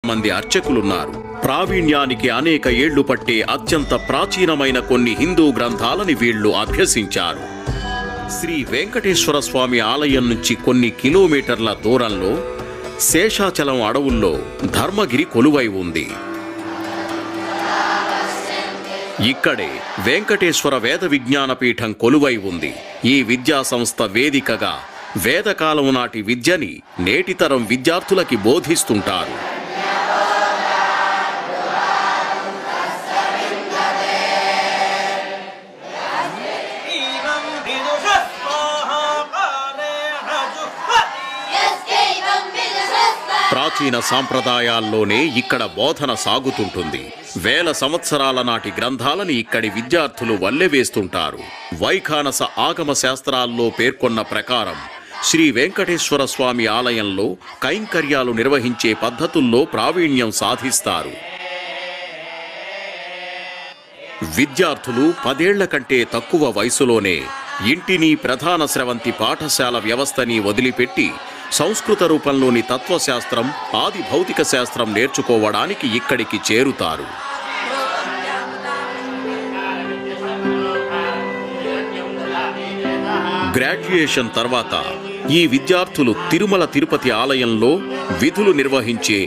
మంది అర్చకులున్నారు. ప్రావీణ్యానికి అనేక ఏళ్లు పట్టే అత్యంత ప్రాచీనమైన కొన్ని హిందూ గ్రంథాలని వీళ్లు అభ్యసించారు. శ్రీ వెంకటేశ్వర స్వామి ఆలయం నుంచి కొన్ని కిలోమీటర్ల దూరంలో శేషాచలం అడవుల్లో ధర్మగిరి కొలువై ఉంది. ఇక్కడే వెంకటేశ్వర వేద విజ్ఞాన పీఠం కొలువై ఉంది. ఈ విద్యా సంస్థ వేదికగా వేదకాలం నాటి విద్యని నేటితరం విద్యార్థులకి బోధిస్తుంటారు. ప్రాచీన సాంప్రదాయాల్లోనే ఇక్కడ బోధన సాగుతుంటుంది. వేల సంవత్సరాల నాటి గ్రంథాలని ఇక్కడి విద్యార్థులు వల్లెవేస్తుంటారు. వైఖానస ఆగమ శాస్త్రాల్లో పేర్కొన్న ప్రకారం శ్రీ వెంకటేశ్వర స్వామి ఆలయంలో కైంకర్యాలు నిర్వహించే పద్ధతుల్లో ప్రావీణ్యం సాధిస్తారు. విద్యార్థులు 10 ఏళ్ల కంటే తక్కువ వయసులోనే ఇంటిని, ప్రధాన స్రవంతి పాఠశాల వ్యవస్థని వదిలిపెట్టి సంస్కృత రూపంలోని తత్వశాస్త్రం, ఆది భౌతిక శాస్త్రం నేర్చుకోవడానికి ఇక్కడికి చేరుతారు. గ్రాడ్యుయేషన్ తర్వాత ఈ విద్యార్థులు తిరుమల తిరుపతి ఆలయంలో విధులు నిర్వహించే